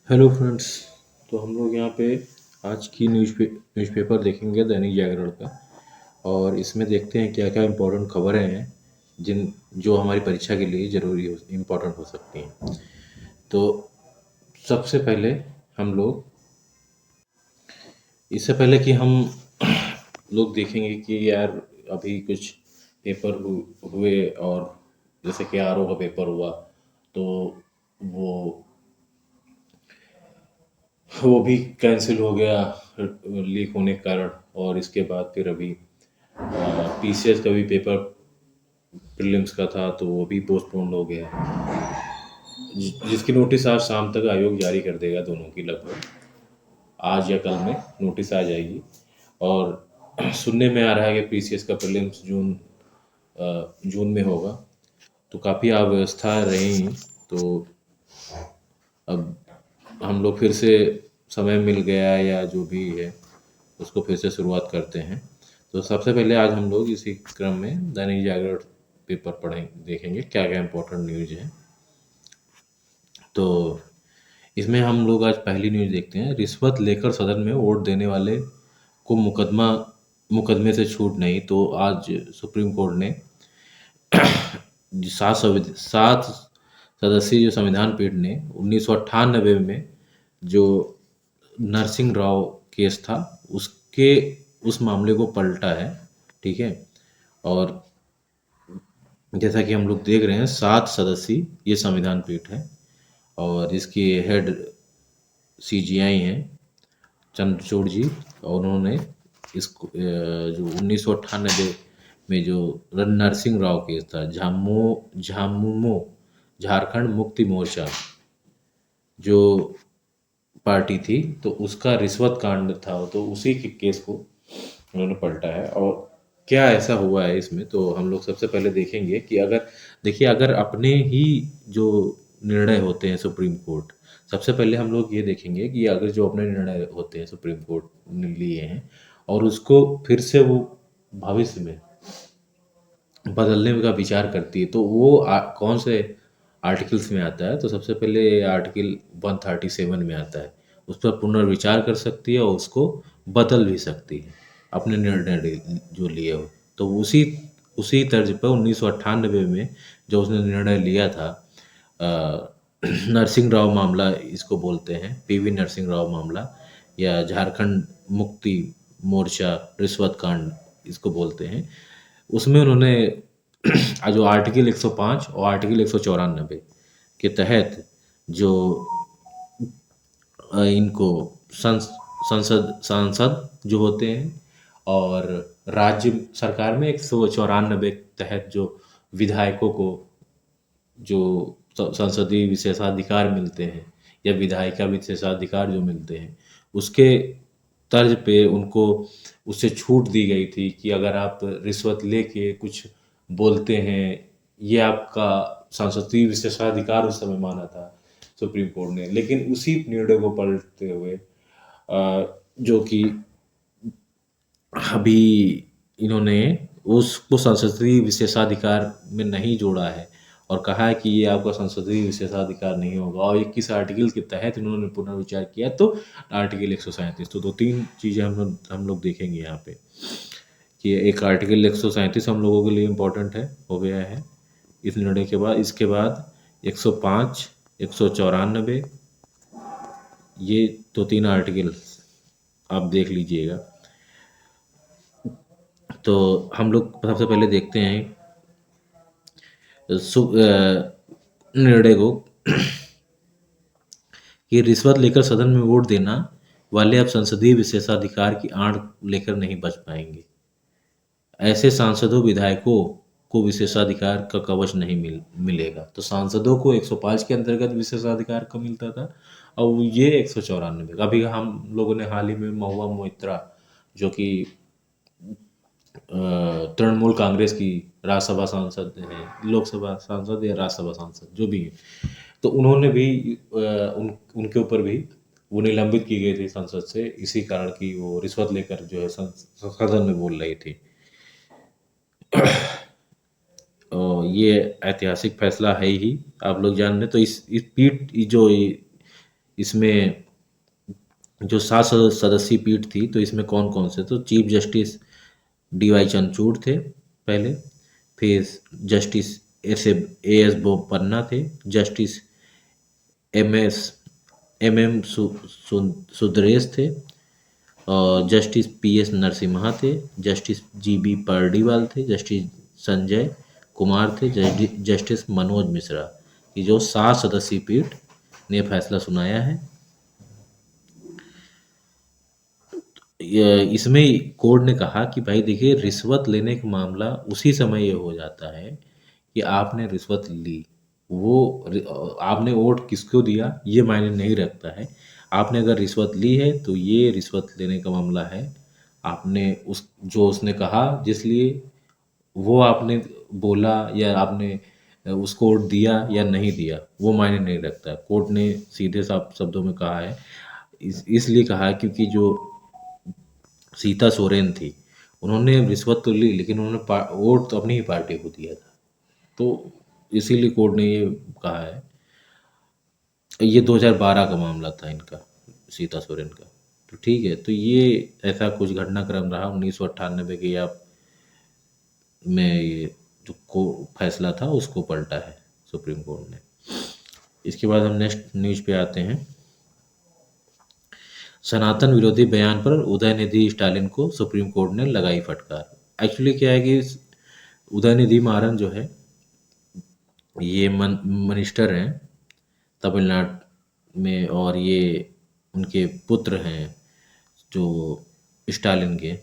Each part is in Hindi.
Hello friends. तो हम लोग यहाँ पे आज की न्यूज़पेपर देखेंगे दैनिक जागरण का। और इसमें देखते हैं क्या क्या इम्पोर्टेंट खबरें हैं जिन जो हमारी परीक्षा के लिए ज़रूरी हो इम्पोर्टेंट हो सकती हैं। तो सबसे पहले हम लोग इससे पहले कि हम लोग देखेंगे कि यार अभी कुछ हुए, और जैसे कि आरओ का पेपर हुआ तो वो वो भी कैंसिल हो गया लीक होने के कारण। और इसके बाद फिर अभी पीसीएस का भी पेपर प्रीलिम्स का था तो वो भी पोस्टपोन हो गया जिसकी नोटिस आज शाम तक आयोग जारी कर देगा। दोनों की लगभग आज या कल में नोटिस आ जाएगी। और सुनने में आ रहा है कि पीसीएस का प्रीलिम्स जून में होगा। तो काफ़ी अव्यवस्था रही। तो अब हम लोग फिर से समय मिल गया या जो भी है उसको फिर से शुरुआत करते हैं। तो सबसे पहले आज हम लोग इसी क्रम में दैनिक जागरण पेपर पढ़ेंगे, देखेंगे क्या क्या इम्पोर्टेंट न्यूज़ है। तो इसमें हम लोग आज पहली न्यूज़ देखते हैं। रिश्वत लेकर सदन में वोट देने वाले को मुकदमे से छूट नहीं। तो आज सुप्रीम कोर्ट ने सात सदस्यीय जो संविधान पीठ ने 1998 में जो नरसिंह राव केस था उसके उस मामले को पलटा है। ठीक है। और जैसा कि हम लोग देख रहे हैं 7 सदस्यीय ये संविधान पीठ है और इसके हेड सीजीआई हैं चंद्रचूड़ जी। और उन्होंने जो 1998 में जो नरसिंह राव केस था झामुमो झारखंड मुक्ति मोर्चा जो पार्टी थी तो उसका रिश्वत कांड था तो उसी के केस को उन्होंने पलटा है। और क्या ऐसा हुआ है इसमें तो हम लोग सबसे पहले देखेंगे कि अगर देखिए अगर अपने ही जो निर्णय होते हैं सुप्रीम कोर्ट, सबसे पहले हम लोग ये देखेंगे कि अगर जो अपने निर्णय होते हैं सुप्रीम कोर्ट ने लिए हैं और उसको फिर से वो भविष्य में बदलने का विचार करती है तो वो कौन से आर्टिकल्स में आता है। तो सबसे पहले आर्टिकल 137 में आता है। उस पर पुनर्विचार कर सकती है और उसको बदल भी सकती है अपने निर्णय जो लिए हो। तो उसी उसी तर्ज पर 1998 में जो उसने निर्णय लिया था नरसिंह राव मामला इसको बोलते हैं, पीवी नरसिंह राव मामला या झारखंड मुक्ति मोर्चा रिश्वत कांड इसको बोलते हैं। उसमें उन्होंने जो आर्टिकल 105 और आर्टिकल 194 के तहत जो इनको सांसद जो होते हैं और राज्य सरकार में 194 के तहत जो विधायकों को जो संसदीय विशेषाधिकार मिलते हैं या विधायिका विशेषाधिकार जो मिलते हैं उसके तर्ज पे उनको उससे छूट दी गई थी कि अगर आप रिश्वत लेके कुछ बोलते हैं ये आपका संसदीय विशेषाधिकार उस समय माना था सुप्रीम कोर्ट ने। लेकिन उसी निर्णय को पलटते हुए जो कि अभी इन्होंने उसको संसदीय विशेषाधिकार में नहीं जोड़ा है और कहा है कि ये आपका संसदीय विशेषाधिकार नहीं होगा। और 21 आर्टिकल के तहत इन्होंने पुनर्विचार किया तो आर्टिकल 137। तो 2-3 चीज़ें हम लोग देखेंगे यहाँ पे कि एक आर्टिकल 137 हम लोगों के लिए इम्पोर्टेंट है, हो गया है इस निर्णय के बाद। इसके बाद 105, 194 ये 2-3 आर्टिकल आप देख लीजिएगा। तो हम लोग सबसे पहले देखते हैं निर्णय को कि रिश्वत लेकर सदन में वोट देना वाले अब संसदीय विशेषाधिकार की आड़ लेकर नहीं बच पाएंगे। ऐसे सांसदों विधायकों को विशेषाधिकार का कवच नहीं मिलेगा। तो सांसदों को 105 के अंतर्गत विशेषाधिकार का मिलता था और ये 194 का। अभी हम लोगों ने हाल ही में महुआ मोइत्रा जो कि तृणमूल कांग्रेस की राज्यसभा सांसद हैं, लोकसभा सांसद या राज्यसभा सांसद जो भी हैं, तो उन्होंने भी उनके ऊपर भी वो निलंबित की गई थी संसद से इसी कारण कि वो रिश्वत लेकर जो है सदन में बोल रही थी। और ये ऐतिहासिक फैसला है ही, आप लोग जान रहे। तो इस पीठ जो इसमें जो 7 सदस्यीय पीठ थी, तो इसमें कौन-कौन से, तो चीफ जस्टिस डी.वाई. चंद्रचूड़ थे पहले, फिर जस्टिस ए.एस. बोपन्ना थे, जस्टिस एम.एस. एम.एम. सुंदरेश थे, और जस्टिस पी.एस. नरसिम्हा थे, जस्टिस जी.बी. पर्डिवाल थे, जस्टिस संजय कुमार थे, जस्टिस मनोज मिश्रा की जो 7 सदस्यीय पीठ ने फैसला सुनाया है। इसमें कोर्ट ने कहा कि भाई देखिए, रिश्वत लेने का मामला उसी समय ये हो जाता है कि आपने रिश्वत ली, आपने वोट किसको दिया ये मायने नहीं रखता है। आपने अगर रिश्वत ली है तो ये रिश्वत लेने का मामला है। आपने उसने कहा जिसलिए वो आपने बोला, या आपने उसको वोट दिया या नहीं दिया, वो मायने नहीं रखता। कोर्ट ने सीधे साफ शब्दों में कहा है। इसलिए कहा है क्योंकि जो सीता सोरेन थी, उन्होंने रिश्वत तो ली, लेकिन उन्होंने वोट तो अपनी ही पार्टी को दिया था। तो इसीलिए कोर्ट ने ये कहा है। ये 2012 का मामला था इनका, सीता सोरेन का। तो ठीक है, तो ये ऐसा कुछ घटनाक्रम रहा 1998 के आप में, ये जो फैसला था उसको पलटा है सुप्रीम कोर्ट ने। इसके बाद हम नेक्स्ट न्यूज पे आते हैं। सनातन विरोधी बयान पर उदयनिधि स्टालिन को सुप्रीम कोर्ट ने लगाई फटकार। एक्चुअली क्या है कि उदयनिधि मारन जो है, ये मिनिस्टर हैं तमिलनाडु में, और ये उनके पुत्र हैं जो स्टालिन के।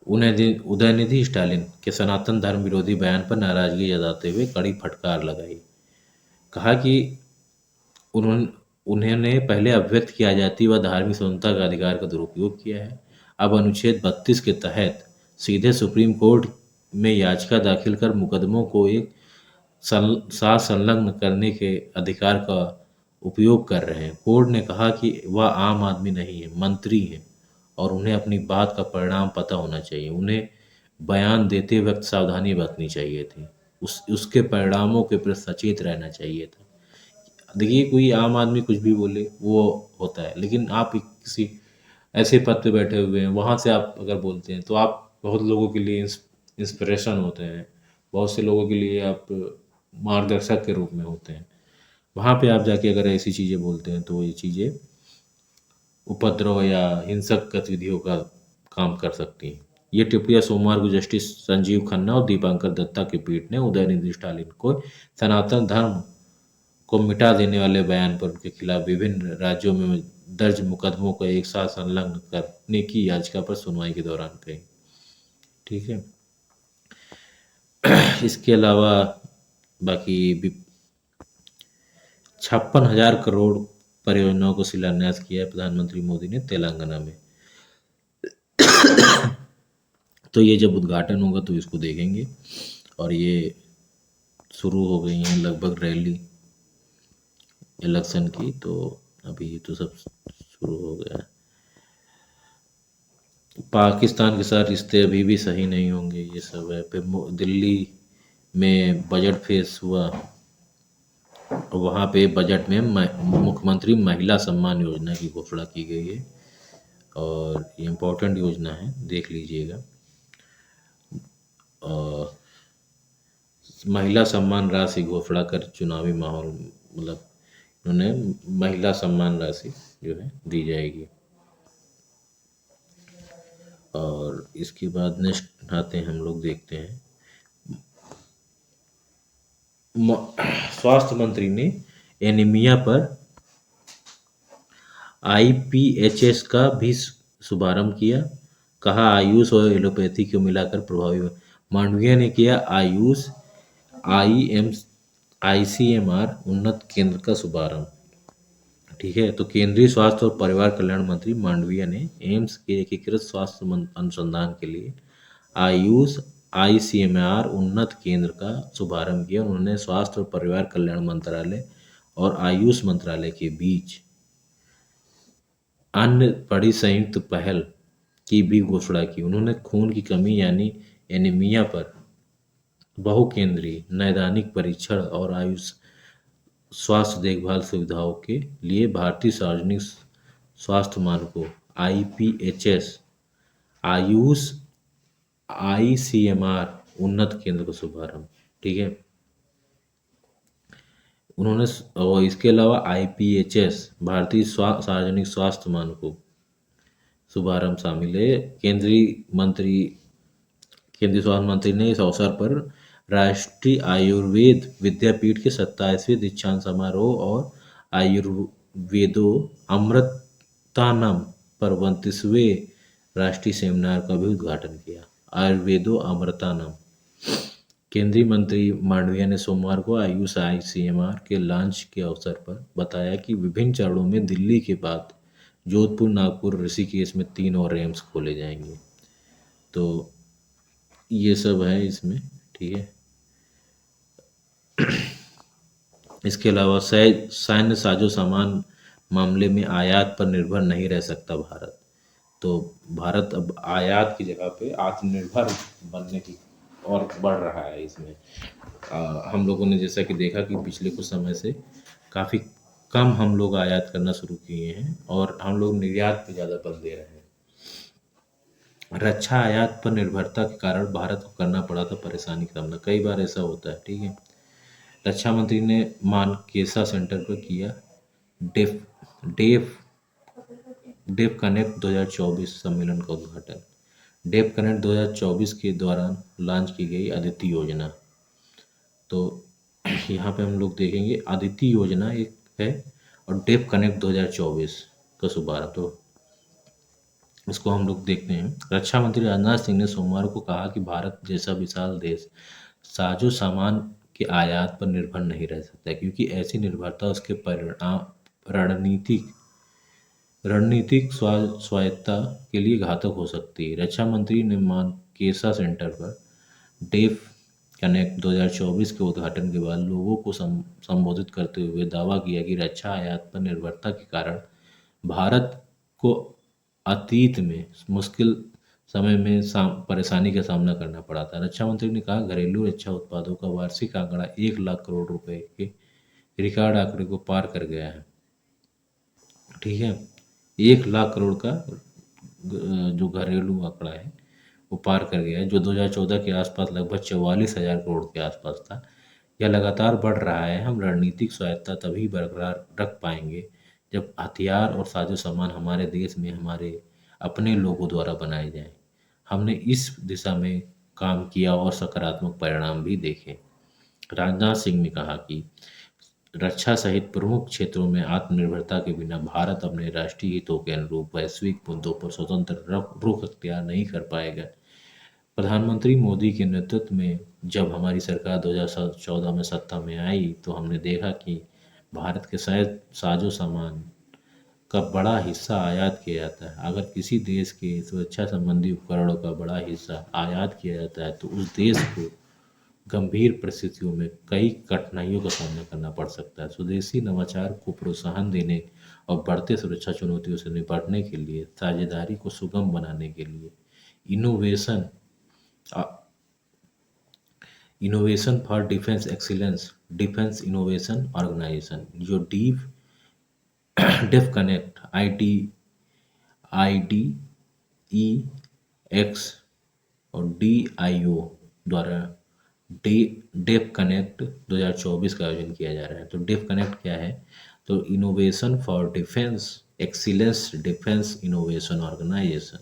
उदयनिधि स्टालिन के सनातन धर्म विरोधी बयान पर नाराजगी जताते हुए कड़ी फटकार लगाई। कहा कि उन्होंने पहले अभिव्यक्त की आजादी व धार्मिक स्वतंत्रता का अधिकार का दुरुपयोग किया है। अब अनुच्छेद 32 के तहत सीधे सुप्रीम कोर्ट में याचिका दाखिल कर मुकदमों को एक साथ संलग्न करने के अधिकार का उपयोग कर रहे हैं। कोर्ट ने कहा कि वह आम आदमी नहीं है, मंत्री हैं, और उन्हें अपनी बात का परिणाम पता होना चाहिए। उन्हें बयान देते वक्त सावधानी बरतनी चाहिए थी, उसके परिणामों के प्रति सचेत रहना चाहिए था। देखिए, कोई आम आदमी कुछ भी बोले वो होता है, लेकिन आप किसी ऐसे पद पे बैठे हुए हैं, वहाँ से आप अगर बोलते हैं तो आप बहुत लोगों के लिए इंस्पिरेशन होते हैं, बहुत से लोगों के लिए आप मार्गदर्शक के रूप में होते हैं। वहाँ पे आप जाके अगर ऐसी चीज़ें बोलते हैं तो ये चीज़ें उपद्रव या हिंसक गतिविधियों का काम कर सकती हैं। ये टिप्पणियां सोमवार को जस्टिस संजीव खन्ना और दीपांकर दत्ता की पीठ ने उदयनिधि स्टालिन को सनातन धर्म को मिटा देने वाले बयान पर उनके खिलाफ विभिन्न राज्यों में दर्ज मुकदमों को एक साथ संलग्न करने की याचिका पर सुनवाई के दौरान कही। ठीक है। इसके अलावा बाकी 56,000 करोड़ परियोजनाओं को शिलान्यास किया है प्रधानमंत्री मोदी ने तेलंगाना में। तो ये जब उद्घाटन होगा तो इसको देखेंगे। और ये शुरू हो गई हैं लगभग रैली इलेक्शन की, तो अभी तो सब शुरू हो गया है। पाकिस्तान के साथ रिश्ते अभी भी सही नहीं होंगे, ये सब है। फिर दिल्ली में बजट पेश हुआ, वहाँ पे बजट में मुख्यमंत्री महिला सम्मान योजना की घोषणा की गई है, और ये इम्पोर्टेंट योजना है, देख लीजिएगा। और महिला सम्मान राशि घोषणा कर चुनावी माहौल, मतलब उन्हें महिला सम्मान राशि जो है दी जाएगी। और इसके बाद नेक्स्ट आते हैं, हम लोग देखते हैं स्वास्थ्य मंत्री ने एनीमिया पर आईपीएचएस का भी शुभारंभ किया। कहा आयुष और एलोपैथी को मिलाकर प्रभावी। मांडविया ने किया आयुष आईसीएमआर उन्नत केंद्र का शुभारंभ। ठीक है, तो केंद्रीय स्वास्थ्य और परिवार कल्याण मंत्री मांडविया ने एम्स के एकीकृत स्वास्थ्य अनुसंधान के लिए आयुष आईसीएमआर उन्नत केंद्र का शुभारंभ किया। उन्होंने स्वास्थ्य और परिवार कल्याण मंत्रालय और आयुष मंत्रालय के बीच अन्य बड़ी संयुक्त पहल की भी घोषणा की। उन्होंने खून की कमी यानी एनीमिया पर बहुकेंद्रीय नैदानिक परीक्षण और आयुष स्वास्थ्य देखभाल सुविधाओं के लिए भारतीय सार्वजनिक स्वास्थ्य मानकों IPHS, आयुष ICMR उन्नत केंद्र का शुभारंभ। ठीक है, उन्होंने और इसके अलावा IPHS भारतीय सार्वजनिक स्वास्थ्य मानकों शुभारंभ शामिल है। केंद्रीय स्वास्थ्य मंत्री ने इस अवसर पर राष्ट्रीय आयुर्वेद विद्यापीठ के 27वें दीक्षांत समारोह और आयुर्वेदो अमृतानम पर 32वें राष्ट्रीय सेमिनार का भी उद्घाटन किया। आयुर्वेदो अमृतानम। केंद्रीय मंत्री मांडविया ने सोमवार को आयुष ICMR के लॉन्च के अवसर पर बताया कि विभिन्न चरणों में दिल्ली के बाद जोधपुर, नागपुर, ऋषिकेश में 3 और एम्स खोले जाएंगे। तो ये सब है इसमें। ठीक है, इसके अलावा सैन्य साजो सामान मामले में आयात पर निर्भर नहीं रह सकता भारत। तो भारत अब आयात की जगह पे आत्मनिर्भर बनने की और बढ़ रहा है इसमें। हम लोगों ने जैसा कि देखा कि पिछले कुछ समय से काफ़ी कम हम लोग आयात करना शुरू किए हैं और हम लोग निर्यात पे ज़्यादा बल दे रहे हैं। रक्षा आयात पर निर्भरता के कारण भारत को करना पड़ा था परेशानी का सामना। कई बार ऐसा होता है। ठीक है, रक्षा मंत्री ने मानकेसा सेंटर पर किया डेफ डेफ डेफ कनेक्ट 2024 सम्मेलन का उद्घाटन। डेफ कनेक्ट 2024 के दौरान लॉन्च की गई अदिति योजना। तो यहाँ पे हम लोग देखेंगे अदिति योजना एक है और डेफ कनेक्ट 2024 का शुभारंभ। तो इसको हम लोग देखते हैं। रक्षा मंत्री राजनाथ सिंह ने सोमवार को कहा कि भारत जैसा विशाल देश साजो सामान के आयात पर निर्भर नहीं रह सकता, क्योंकि ऐसी निर्भरता उसके परिणाम रणनीतिक स्वायत्तता के लिए घातक हो सकती है। रक्षा मंत्री ने मानेकशा सेंटर पर डेफ कनेक्ट 2024 के उद्घाटन के बाद लोगों को संबोधित करते हुए दावा किया कि रक्षा आयात पर निर्भरता के कारण भारत को अतीत में मुश्किल समय में परेशानी का सामना करना पड़ा था। रक्षा मंत्री ने कहा, घरेलू रक्षा उत्पादों का वार्षिक आंकड़ा 1 लाख करोड़ रुपए के रिकॉर्ड आंकड़े को पार कर गया है। ठीक है, 1 लाख करोड़ का जो घरेलू आंकड़ा है वो पार कर गया है, जो 2014 के आसपास लगभग 44,000 करोड़ के आसपास था। यह लगातार बढ़ रहा है। हम रणनीतिक स्वायत्तता तभी बरकरार रख पाएंगे जब हथियार और साजो सामान हमारे देश में हमारे अपने लोगों द्वारा बनाए जाएं। हमने इस दिशा में काम किया और सकारात्मक परिणाम भी देखे। राजनाथ सिंह ने कहा कि रक्षा सहित प्रमुख क्षेत्रों में आत्मनिर्भरता के बिना भारत अपने राष्ट्रीय हितों के अनुरूप वैश्विक मुद्दों पर स्वतंत्र रुख अख्तियार नहीं कर पाएगा। प्रधानमंत्री मोदी के नेतृत्व में जब हमारी सरकार 2014 में सत्ता में आई तो हमने देखा कि भारत के साजो सामान का बड़ा हिस्सा आयात किया जाता है। अगर किसी देश के सुरक्षा संबंधी उपकरणों का बड़ा हिस्सा आयात किया जाता है तो उस देश को गंभीर परिस्थितियों में कई कठिनाइयों का सामना करना पड़ सकता है। स्वदेशी नवाचार को प्रोत्साहन देने और बढ़ते सुरक्षा चुनौतियों से निपटने के लिए साझेदारी को सुगम बनाने के लिए innovation for defence excellence defence innovation organisation, जो डेफ कनेक्ट IDEX और DIO द्वारा डेफ कनेक्ट 2024 का आयोजन किया जा रहा है। तो डेफ कनेक्ट क्या है? तो innovation for defence excellence defence innovation organisation,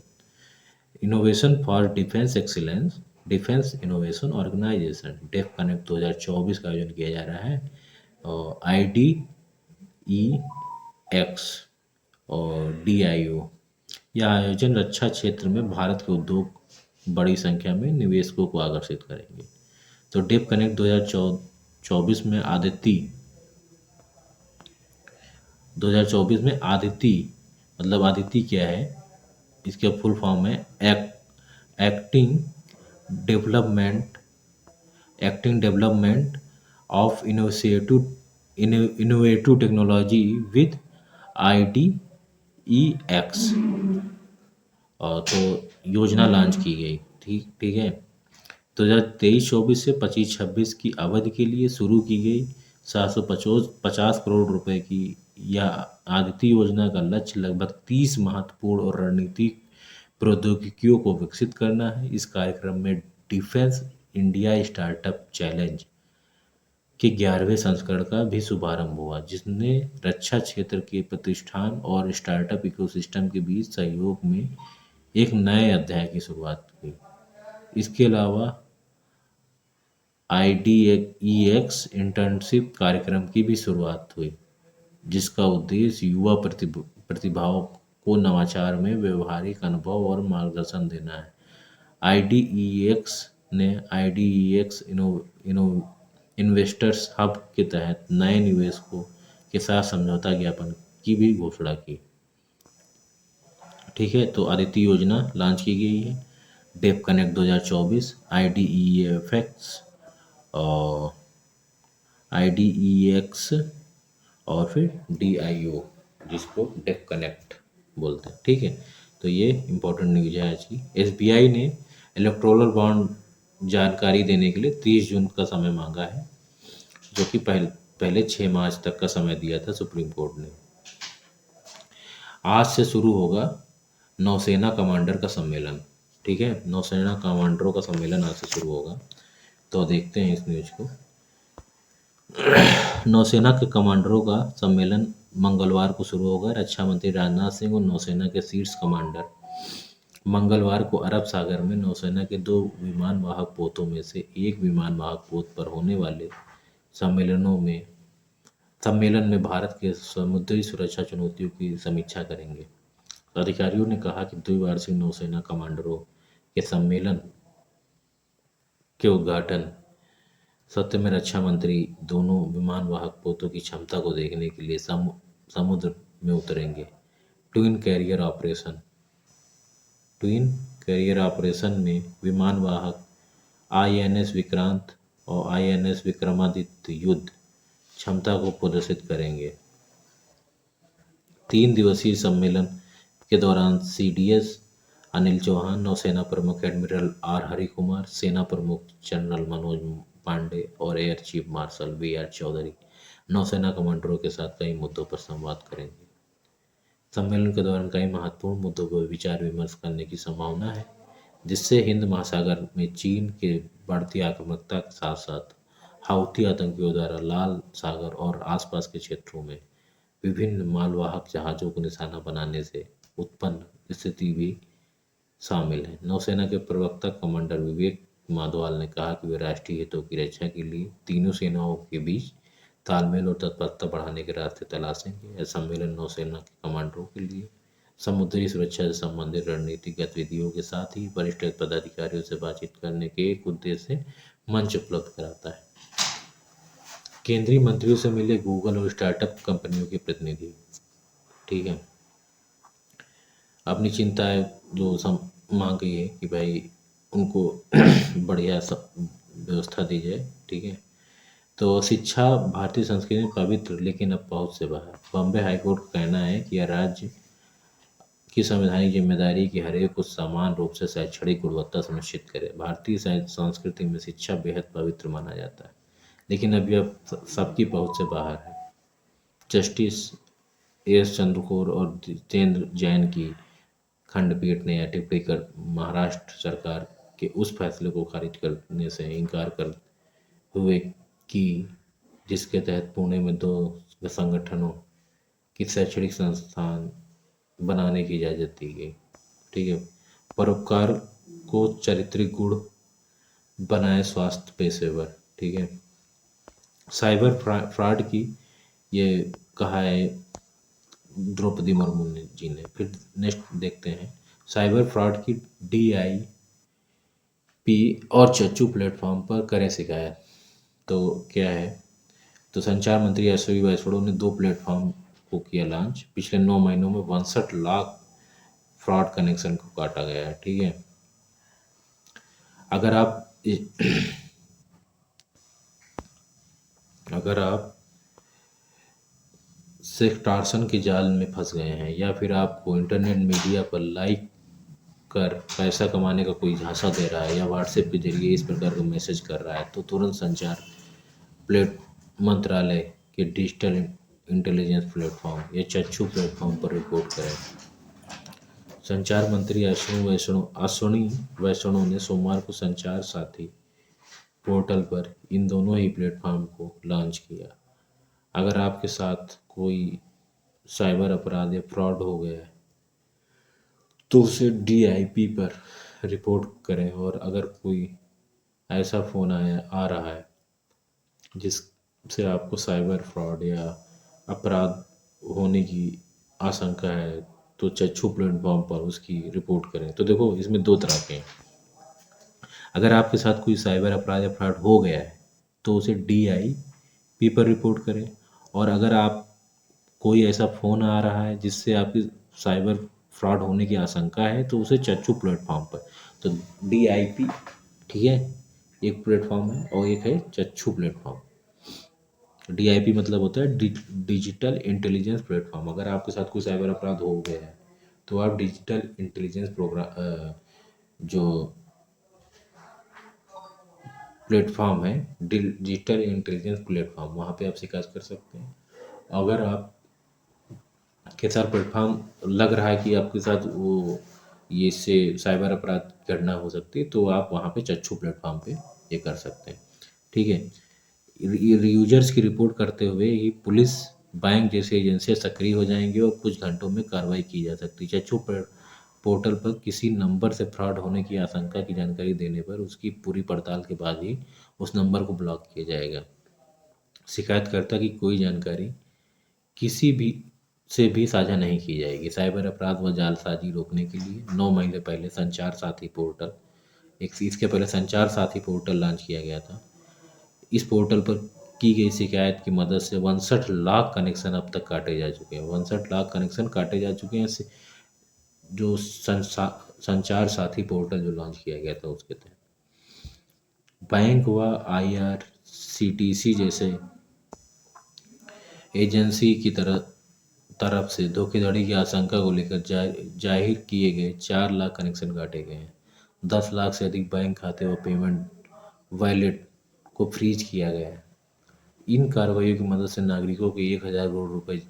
innovation for defence excellence defence innovation organisation, Def connect 2024 का आयोजन किया जा रहा है। और IDEX और DIO, यह आयोजन रक्षा क्षेत्र में भारत के उद्योग बड़ी संख्या में निवेशकों को आकर्षित करेंगे। तो डेफ कनेक्ट 2024 में आदिति मतलब आदिति क्या है? इसका फुल फॉर्म है acting development of innovative technology with IDEX। तो योजना लॉन्च की गई। ठीक है, 2023-24 से 25-26 की अवधि के लिए शुरू की गई ₹750 करोड़ रुपए की या आदित्य योजना का लक्ष्य लगभग 30 महत्वपूर्ण और रणनीतिक प्रौद्योगिकियों को विकसित करना है। इस कार्यक्रम में डिफेंस इंडिया स्टार्टअप चैलेंज के 11वें संस्करण का भी शुभारंभ हुआ, जिसने रक्षा क्षेत्र के प्रतिष्ठान और स्टार्टअप इकोसिस्टम के बीच सहयोग में एक नए अध्याय की शुरुआत की। इसके अलावा IDEX इंटर्नशिप कार्यक्रम की भी शुरुआत हुई, जिसका उद्देश्य युवा प्रतिभाओं को नवाचार में व्यवहारिक अनुभव और मार्गदर्शन देना है। IDEX ने IDEX इन्वेस्टर्स हब के तहत नए निवेशकों के साथ समझौता ज्ञापन की भी घोषणा की। ठीक है, तो आदित्य योजना लॉन्च की गई है। डेप कनेक्ट 2024, IDEFX और IDEX और फिर DIO, जिसको डेप कनेक्ट बोलते हैं। ठीक है, तो ये इंपॉर्टेंट न्यूज है आज की। SBI ने इलेक्टोरल बॉन्ड जानकारी देने के लिए 30 जून का समय मांगा है, जो कि पहले 6 मार्च तक का समय दिया था सुप्रीम कोर्ट ने। आज से शुरू होगा नौसेना कमांडर का सम्मेलन। ठीक है, नौसेना कमांडरों का सम्मेलन आज से शुरू होगा। तो देखते हैं इस न्यूज को। नौसेना के कमांडरों का सम्मेलन मंगलवार को शुरू होगा। रक्षा मंत्री राजनाथ सिंह और नौसेना के शीर्ष कमांडर मंगलवार को अरब सागर में नौसेना के 2 विमान वाहक पोतों में से एक विमान वाहक पोत पर होने वाले सम्मेलन में भारत के समुद्री सुरक्षा चुनौतियों की समीक्षा करेंगे। अधिकारियों ने कहा कि द्विवार्षिक नौसेना कमांडरों के सम्मेलन के उद्घाटन सत्र में रक्षा मंत्री दोनों विमान वाहक पोतों की क्षमता को देखने के लिए समुद्र में उतरेंगे। ट्विन कैरियर ऑपरेशन में विमान वाहक INS विक्रांत और INS विक्रमादित्य युद्ध क्षमता को प्रदर्शित करेंगे। 3 दिवसीय सम्मेलन के दौरान CDS अनिल चौहान, नौसेना प्रमुख एडमिरल R हरिकुमार, सेना प्रमुख जनरल मनोज पांडे और air chief marshal VR Chaudhari नौसेना कमांडरों के साथ कई मुद्दों पर संवाद करेंगे। सम्मेलन के दौरान कई महत्वपूर्ण मुद्दों पर विचार विमर्श करने की संभावना है, जिससे हिंद महासागर में चीन के बढ़ती आक्रामकता के साथ साथ हाउथी आतंकियों द्वारा लाल सागर और आसपास के क्षेत्रों में विभिन्न मालवाहक जहाजों को निशाना बनाने से उत्पन्न स्थिति भी शामिल है। नौसेना के प्रवक्ता कमांडर विवेक माधवाल ने कहा कि वे राष्ट्रीय हितों की रक्षा के लिए तीनों सेनाओं के बीच तालमेल और तत्परता बढ़ाने के रास्ते तलाशेंगे। यह सम्मेलन नौसेना के कमांडरों के लिए समुद्री सुरक्षा से संबंधित रणनीतिक गतिविधियों के साथ ही वरिष्ठ पदाधिकारियों से बातचीत करने के एक उद्देश्य से मंच उपलब्ध कराता है। केंद्रीय मंत्रियों से मिले गूगल और स्टार्टअप कंपनियों के प्रतिनिधि। ठीक है, अपनी चिंताएं जो मांग गई है कि भाई उनको बढ़िया व्यवस्था दी जाए। ठीक है, तो शिक्षा भारतीय संस्कृति में पवित्र लेकिन अब पहुंच से बाहर। बॉम्बे हाईकोर्ट का कहना है कि यह राज्य की संवैधानिक जिम्मेदारी की हर एक को समान रूप से शैक्षणिक गुणवत्ता सुनिश्चित करे। भारतीय संस्कृति में शिक्षा बेहद पवित्र माना जाता है, लेकिन अब यह सबकी पहुंच से बाहर है। जस्टिस एस चंद्रचूड़ और जितेंद्र जैन की खंडपीठ ने यह टिप्पणी कर महाराष्ट्र सरकार के उस फैसले को खारिज करने से इनकार कर हुए कि जिसके तहत पुणे में 2 संगठनों की शैक्षणिक संस्थान बनाने की इजाज़त दी गई। ठीक है, परोपकार को चारित्रिक गुण बनाए स्वास्थ्य पेशेवर। ठीक है, साइबर फ्रॉड की ये कहा है द्रौपदी मुर्मू जी ने। फिर नेक्स्ट देखते हैं, साइबर फ्रॉड की DIP और चच्चू प्लेटफॉर्म पर करें शिकायत। तो क्या है, तो संचार मंत्री अश्विनी वैष्णव ने 2 प्लेटफॉर्म को किया लॉन्च। पिछले 9 महीनों में 62 लाख फ्रॉड कनेक्शन को काटा गया है। ठीक है, अगर आप सेक्टार्सन के जाल में फंस गए हैं या फिर आपको इंटरनेट मीडिया पर लाइक कर पैसा कमाने का कोई झांसा दे रहा है या व्हाट्सएप के जरिए इस प्रकार का मैसेज कर रहा है, तो तुरंत संचार मंत्रालय के डिजिटल इंटेलिजेंस प्लेटफॉर्म या चक्षु प्लेटफॉर्म पर रिपोर्ट करें। संचार मंत्री अश्विनी वैष्णव ने सोमवार को संचार साथी पोर्टल पर इन दोनों ही प्लेटफॉर्म को लॉन्च किया। अगर आपके साथ कोई साइबर अपराध या फ्रॉड हो गया है तो उसे DIP पर रिपोर्ट करें, और अगर कोई ऐसा फ़ोन आ रहा है जिससे आपको साइबर फ्रॉड या अपराध होने की आशंका है तो चक्षु प्लेटफॉर्म पर उसकी रिपोर्ट करें। तो देखो, इसमें दो तरह के हैं। अगर आपके साथ कोई साइबर अपराध या फ्रॉड हो गया है तो उसे DIP पर रिपोर्ट करें, और अगर आप कोई ऐसा फ़ोन आ रहा है जिससे आपकी साइबर फ्रॉड होने की आशंका है तो उसे चक्षु प्लेटफॉर्म पर। तो DIP, ठीक है, एक प्लेटफॉर्म है, और एक है चक्षु प्लेटफॉर्म। DIP मतलब होता है डिजिटल इंटेलिजेंस प्लेटफॉर्म। अगर आपके साथ कोई साइबर अपराध हो गया है तो आप डिजिटल इंटेलिजेंस प्रोग्राम जो प्लेटफॉर्म है, डिजिटल इंटेलिजेंस प्लेटफॉर्म, वहाँ पे आप शिकायत कर सकते हैं। अगर आप के साथ प्लेटफॉर्म लग रहा है कि आपके साथ वो ये इससे साइबर अपराध घटना हो सकती है तो आप वहाँ पे चक्षु प्लेटफॉर्म पे ये कर सकते हैं। ठीक है, यूजर्स की रिपोर्ट करते हुए ही पुलिस, बैंक जैसी एजेंसियां सक्रिय हो जाएंगी और कुछ घंटों में कार्रवाई की जा सकती है। चक्षु पोर्टल पर किसी नंबर से फ्रॉड होने की आशंका की जानकारी देने पर उसकी पूरी पड़ताल के बाद ही उस नंबर को ब्लॉक किया जाएगा। शिकायतकर्ता की कोई जानकारी किसी भी से भी साझा नहीं की जाएगी। साइबर अपराध व जालसाजी रोकने के लिए 9 महीने पहले संचार साथी पोर्टल, इसके पहले संचार साथी पोर्टल लॉन्च किया गया था। इस पोर्टल पर की गई शिकायत की मदद से 62 लाख कनेक्शन अब तक काटे जा चुके हैं। 62 लाख कनेक्शन काटे जा चुके हैं जो संचार साथी पोर्टल जो लॉन्च किया गया था उसके तहत। बैंक व IRCTC जैसे एजेंसी की तरफ से धोखाधड़ी की आशंका को लेकर जाहिर किए गए 4 लाख कनेक्शन काटे गए हैं। 10 लाख से अधिक बैंक खाते व पेमेंट वॉलेट को फ्रीज किया गया है। इन कार्रवाइयों की मदद से नागरिकों के 1000 करोड़ रुपए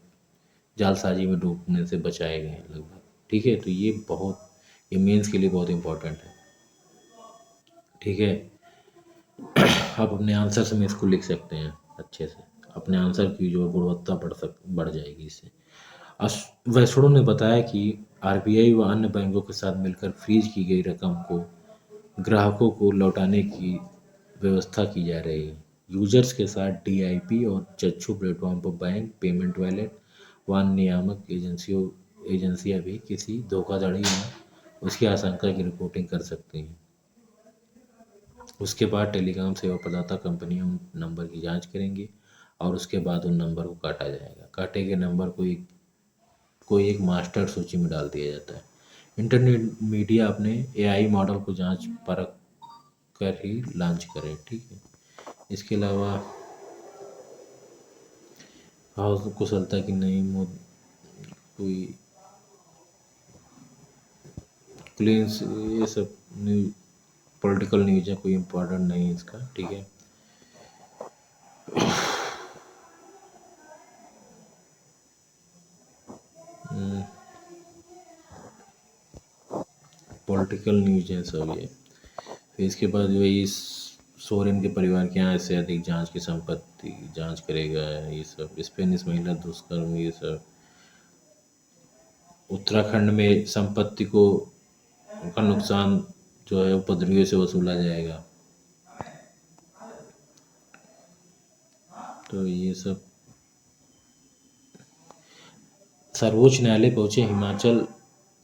जालसाजी में डूबने से बचाए गए हैं लगभग। ठीक है, तो ये मेंस के लिए बहुत इम्पोर्टेंट है। ठीक है, आप अपने आंसर से में इसको लिख सकते हैं अच्छे से। अपने आंसर की जो गुणवत्ता बढ़ जाएगी इससे। वैष्णव ने बताया कि RBI व अन्य बैंकों के साथ मिलकर फ्रीज की गई रकम को ग्राहकों को लौटाने की व्यवस्था की जा रही है। यूजर्स के साथ DIP और चक्षु प्लेटफॉर्म पर बैंक, पेमेंट वॉलेट व अन्य नियामक एजेंसियां भी किसी धोखाधड़ी या उसकी आशंका की रिपोर्टिंग कर सकती हैं। उसके बाद टेलीकॉम सेवा प्रदाता कंपनियां उन नंबर की जांच करेंगी और उसके बाद उन नंबर को काटा जाएगा। काटे गए नंबर को कोई एक मास्टर सूची में डाल दिया जाता है। इंटरनेट मीडिया अपने AI मॉडल को जांच परख कर ही लॉन्च करें। ठीक है, इसके अलावा कुशलता की नई कोई क्लींस, ये सब न्यूज, पॉलिटिकल न्यूज है, कोई इम्पोर्टेंट नहीं है इसका। ठीक है, पॉलिटिकल न्यूज है सब ये। फिर इसके बाद वही सोरेन के परिवार के यहाँ से अधिक जांच की संपत्ति जांच करेगा, ये सब। स्पेनिश महिला दुष्कर्म, ये सब। उत्तराखंड में संपत्ति का नुकसान जो है उपद्रवियों से वसूला जाएगा। तो ये सब। सर्वोच्च न्यायालय पहुंचे हिमाचल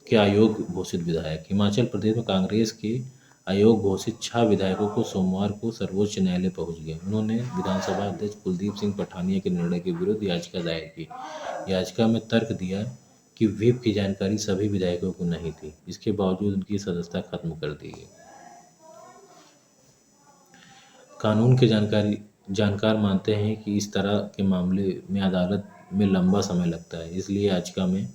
के अयोग्य घोषित विधायक। हिमाचल प्रदेश में कांग्रेस के अयोग्य घोषित 6 विधायकों को सोमवार को सर्वोच्च न्यायालय पहुंच गए। उन्होंने विधानसभा अध्यक्ष कुलदीप सिंह पठानिया के निर्णय के विरुद्ध याचिका दायर की। याचिका में तर्क दिया कि व्हिप की जानकारी सभी विधायकों को नहीं थी, इसके बावजूद उनकी सदस्यता खत्म कर दी गई। कानून के जानकार मानते हैं कि इस तरह के मामले में अदालत में लंबा समय लगता है, इसलिए याचिका में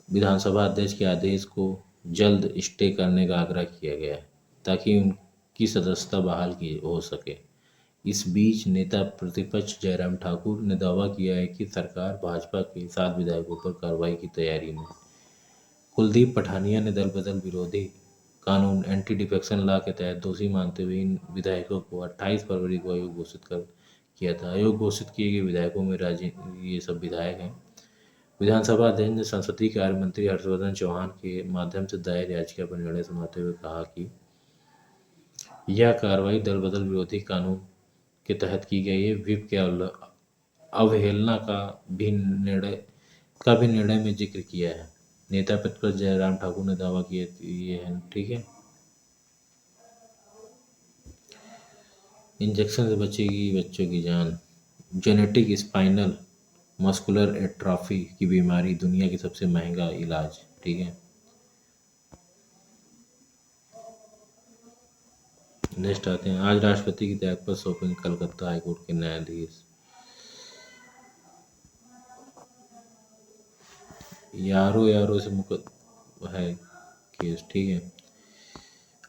विधानसभा अध्यक्ष के आदेश को जल्द स्टे करने का आग्रह किया गया है ताकि उनकी सदस्यता बहाल की हो सके। इस बीच नेता प्रतिपक्ष जयराम ठाकुर ने दावा किया है कि सरकार भाजपा के 7 विधायकों पर कार्रवाई की तैयारी में। कुलदीप पठानिया ने दल बदल विरोधी कानून एंटी डिफेक्शन लॉ के तहत दोषी मानते हुए इन विधायकों को 28 फरवरी को अयोग्य घोषित कर किया था। अयोग्य घोषित किए गए विधायकों में ये सब विधायक हैं। विधानसभा अध्यक्ष ने संसदीय कार्य मंत्री हर्षवर्धन चौहान के माध्यम से दायर याचिका पर निर्णय सुनाते हुए कहा कि यह कार्रवाई दल बदल विरोधी कानून के तहत की गई है। व्हिप के अवहेलना का भी निर्णय में जिक्र किया है। नेता प्रतिपक्ष जयराम ठाकुर ने दावा किया ये है, ठीक है। इंजेक्शन से बचेगी बच्चों की जान। जेनेटिक स्पाइनल मस्कुलर एट्रोफी की बीमारी दुनिया की सबसे महंगा इलाज, ठीक है। नेक्स्ट आते हैं, आज राष्ट्रपति की त्याग पर सौंपेंगे कलकत्ता हाईकोर्ट के न्यायाधीश। यारो से है केस, ठीक है।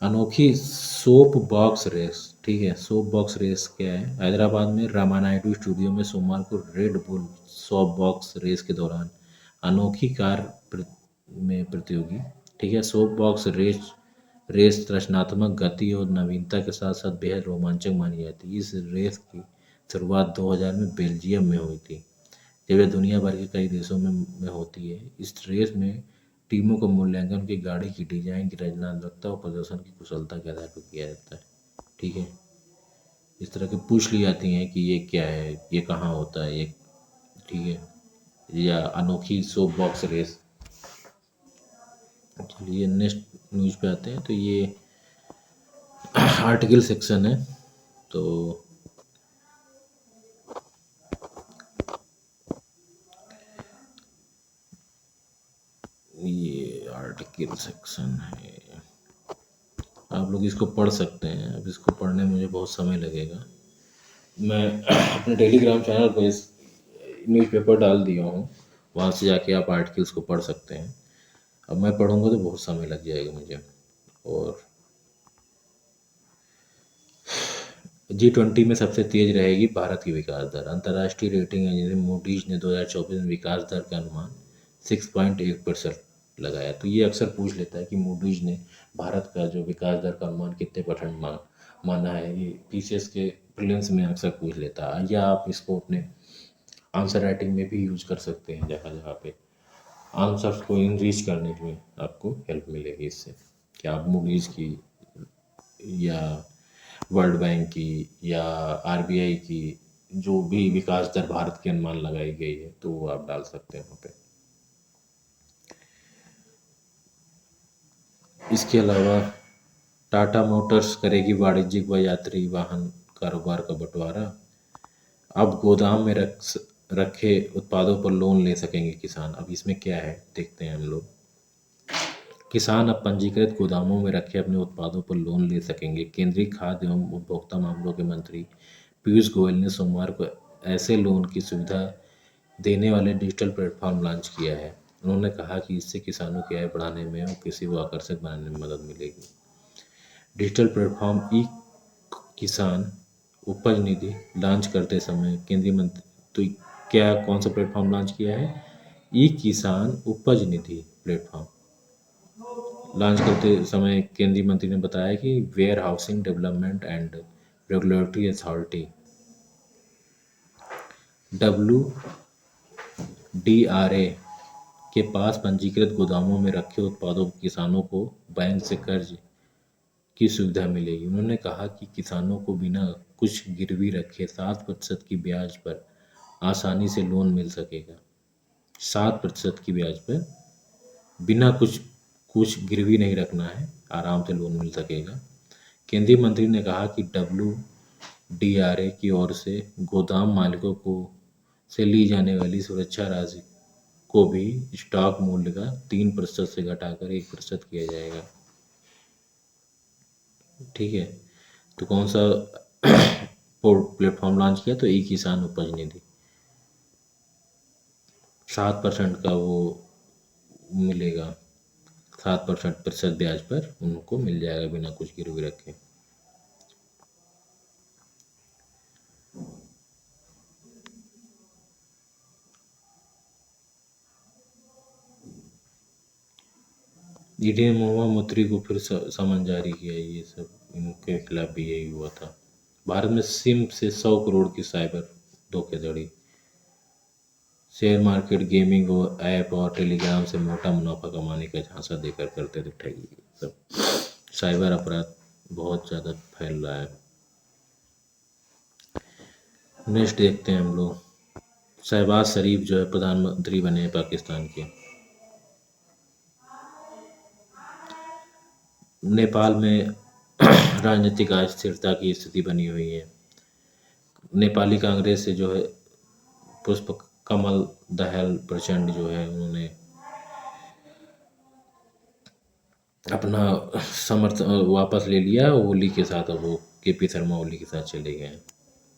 अनोखी सोप बॉक्स रेस, ठीक है। सोप बॉक्स रेस क्या है? हैदराबाद में रामानायडू स्टूडियो में सोमवार को Red Bull soapbox race के दौरान अनोखी में प्रतियोगी, ठीक है। सोप बॉक्स रेस रचनात्मक गति और नवीनता के साथ साथ बेहद रोमांचक मानी जाती है। इस रेस की शुरुआत 2000 में बेल्जियम में हुई थी, जब यह दुनिया भर के कई देशों में होती है। इस रेस में टीमों का मूल्यांकन उनकी गाड़ी की डिजाइन की रचनात्मकता और प्रदर्शन की कुशलता के आधार पर किया जाता है, ठीक है। इस तरह के पूछ ली जाती हैं कि ये क्या है, ये कहाँ होता है, ये, ठीक है। या अनोखी सोप बॉक्स रेस। चलिए नेक्स्ट न्यूज पे आते हैं। तो ये आर्टिकल सेक्शन है। तो ये आर्टिकल सेक्शन है, आप लोग इसको पढ़ सकते हैं। अब इसको पढ़ने में मुझे बहुत समय लगेगा। मैं अपने टेलीग्राम चैनल पर इस न्यूज़पेपर डाल दिया हूँ, वहाँ से जाके आप आर्टिकल्स को पढ़ सकते हैं। अब मैं पढ़ूंगा तो बहुत समय लग जाएगा मुझे। और G20 में सबसे तेज रहेगी भारत की विकास दर। अंतर्राष्ट्रीय रेटिंग एजेंसी मूडीज ने 2024 में विकास दर का अनुमान 6.1% लगाया। तो ये अक्सर पूछ लेता है कि मूडीज ने भारत का जो विकास दर का अनुमान कितने परसेंट माना है। ये पीसीएस के प्रीलिम्स में अक्सर पूछ लेता है, या आप इसको अपने आंसर राइटिंग में भी यूज कर सकते हैं। जहाँ जहाँ पे आंसर्स को इनरीच करने में आपको हेल्प मिलेगी इससे, कि आप मूडीज की या वर्ल्ड बैंक की या आरबीआई की जो भी विकास दर भारत के अनुमान लगाई गई है तो वो आप डाल सकते हैं वहाँ पे। इसके अलावा टाटा मोटर्स करेगी वाणिज्यिक व यात्री वाहन कारोबार का बंटवारा। अब गोदाम में रखे उत्पादों पर लोन ले सकेंगे किसान। अब इसमें क्या है देखते हैं हम लोग। किसान अब पंजीकृत गोदामों में रखे अपने उत्पादों पर लोन ले सकेंगे। केंद्रीय खाद्य एवं उपभोक्ता मामलों के मंत्री पीयूष गोयल ने सोमवार को ऐसे लोन की सुविधा देने वाले डिजिटल प्लेटफॉर्म लॉन्च किया है। उन्होंने कहा कि इससे किसानों की आय बढ़ाने में और कृषि को आकर्षक बनाने में मदद मिलेगी। डिजिटल प्लेटफॉर्म ई किसान उपज निधि लॉन्च करते समय केंद्रीय मंत्री, तो क्या कौन सा प्लेटफॉर्म लॉन्च किया है? ई किसान उपज निधि प्लेटफॉर्म लॉन्च करते समय केंद्रीय मंत्री ने बताया कि warehousing development and regulatory authority WDRA के पास पंजीकृत गोदामों में रखे उत्पादों किसानों को बैंक से कर्ज की सुविधा मिलेगी। उन्होंने कहा कि किसानों को बिना कुछ गिरवी रखे 7% की ब्याज पर आसानी से लोन मिल सकेगा। 7% की ब्याज पर बिना कुछ गिरवी नहीं रखना है, आराम से लोन मिल सकेगा। केंद्रीय मंत्री ने कहा कि WDRA की ओर से गोदाम मालिकों को से ली जाने वाली सुरक्षा राशि को भी स्टॉक मूल्य का 3% से घटाकर 1% किया जाएगा, ठीक है। तो कौन सा प्लेटफॉर्म लॉन्च किया? तो ई किसान उपज निधि। 7% का वो मिलेगा, 7% ब्याज पर उनको मिल जाएगा बिना कुछ गिरवी रखे। ईडी ने महुआ मोइत्री को फिर समन जारी किया। ये सब इनके खिलाफ भी यही हुआ था। भारत में सिम से 100 करोड़ की साइबर धोखाधड़ी। शेयर मार्केट, गेमिंग और ऐप और टेलीग्राम से मोटा मुनाफा कमाने का झांसा देकर करते थे ठगी। सब साइबर अपराध बहुत ज़्यादा फैल रहा है। नेक्स्ट देखते हैं हम लोग। शहबाज शरीफ जो है प्रधानमंत्री बने हैं पाकिस्तान के। नेपाल में राजनीतिक अस्थिरता की स्थिति बनी हुई है। नेपाली कांग्रेस से जो है पुष्प कमल दहल प्रचंड जो है उन्होंने अपना समर्थन वापस ले लिया। ओली के साथ अब वो केपी शर्मा ओली के साथ चले गए हैं।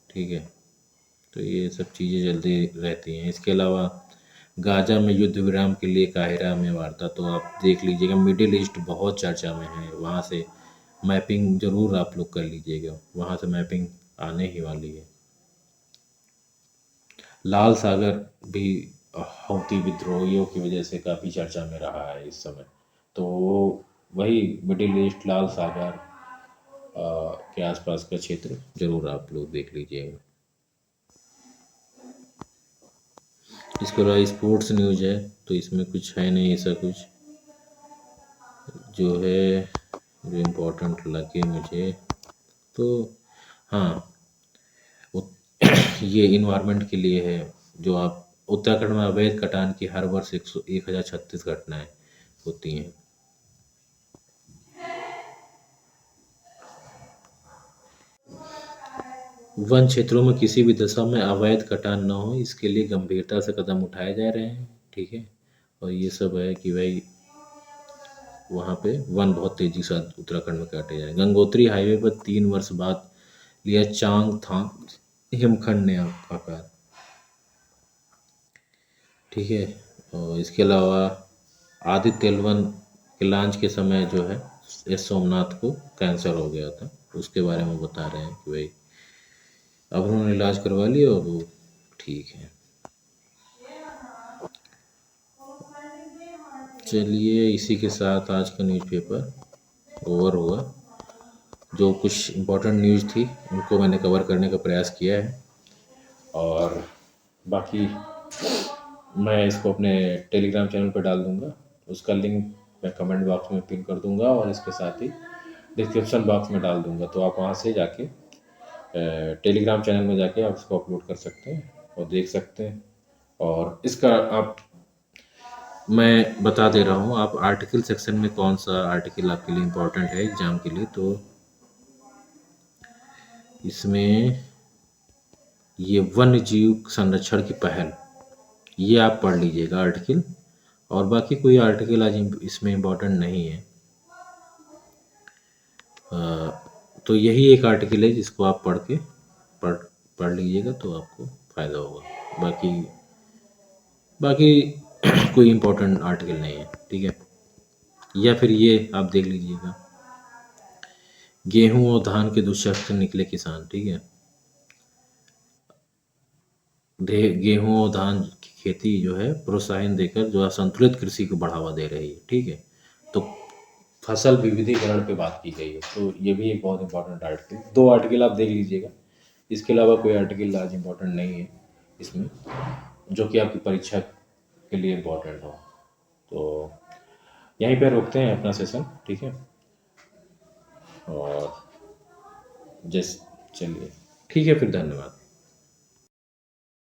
ठीक है, तो ये सब चीज़ें चलती रहती हैं। इसके अलावा गाजा में युद्ध विराम के लिए काहिरा में वार्ता, तो आप देख लीजिएगा। मिडिल ईस्ट बहुत चर्चा में है, वहाँ से मैपिंग ज़रूर आप लोग कर लीजिएगा, वहाँ से मैपिंग आने ही वाली है। लाल सागर भी हौती विद्रोहियों की वजह से काफ़ी चर्चा में रहा है इस समय। तो वही मिडिल ईस्ट, लाल सागर के आसपास का क्षेत्र ज़रूर आप लोग देख लीजिएगा। इसके अलावा स्पोर्ट्स न्यूज़ है, तो इसमें कुछ है नहीं ऐसा कुछ जो है जो इम्पोर्टेंट लगे मुझे। तो हाँ, ये इन्वायरमेंट के लिए है। जो आप उत्तराखंड में अवैध कटान की हर वर्ष 1036 घटनाएं होती हैं। वन क्षेत्रों में किसी भी दशा में अवैध कटान न हो, इसके लिए गंभीरता से कदम उठाए जा रहे हैं। ठीक है, और ये सब है कि भाई वहाँ पे वन बहुत तेजी से उत्तराखंड में काटे जा रहे हैं। गंगोत्री हाईवे पर 3 वर्ष बाद लिया चांगथांग हिमखंड ने आकार। ठीक है, और इसके अलावा आदित्य एल1 के लॉन्च के समय जो है एस सोमनाथ को कैंसर हो गया था, उसके बारे में बता रहे हैं कि भाई अब उन्होंने इलाज करवा लिया और वो ठीक है। चलिए, इसी के साथ आज का न्यूज़पेपर ओवर हुआ। जो कुछ इम्पोर्टेंट न्यूज़ थी उनको मैंने कवर करने का प्रयास किया है, और बाकी मैं इसको अपने टेलीग्राम चैनल पर डाल दूँगा। उसका लिंक मैं कमेंट बॉक्स में पिन कर दूँगा और इसके साथ ही डिस्क्रिप्शन बॉक्स में डाल दूँगा। तो आप वहाँ से जाके टेलीग्राम चैनल में जाके आप इसको अपलोड कर सकते हैं और देख सकते हैं। और इसका आप मैं बता दे रहा हूँ, आप आर्टिकल सेक्शन में कौन सा आर्टिकल आपके लिए इम्पोर्टेंट है एग्ज़ाम के लिए। तो इसमें ये वन्य जीव संरक्षण की पहल, ये आप पढ़ लीजिएगा आर्टिकल, और बाकी कोई आर्टिकल आज इसमें इम्पोर्टेंट नहीं है। तो यही एक आर्टिकल है जिसको आप पढ़ लीजिएगा तो आपको फ़ायदा होगा। बाकी कोई इम्पोर्टेंट आर्टिकल नहीं है। ठीक है, या फिर ये आप देख लीजिएगा, गेहूं और धान के दुष्काल से निकले किसान। ठीक है, गेहूं और धान की खेती जो है प्रोत्साहन देकर जो है संतुलित कृषि को बढ़ावा दे रही है। ठीक है, तो फसल विविधीकरण पे बात की गई है, तो ये भी एक बहुत इंपॉर्टेंट आर्टिकल। 2 आर्टिकल आप देख लीजिएगा, इसके अलावा कोई आर्टिकल आज इम्पोर्टेंट नहीं है इसमें जो कि आपकी परीक्षा के लिए इम्पोर्टेंट हो। तो यहीं पे रोकते हैं अपना सेशन। ठीक है, और जैसे चलिए ठीक है, फिर धन्यवाद।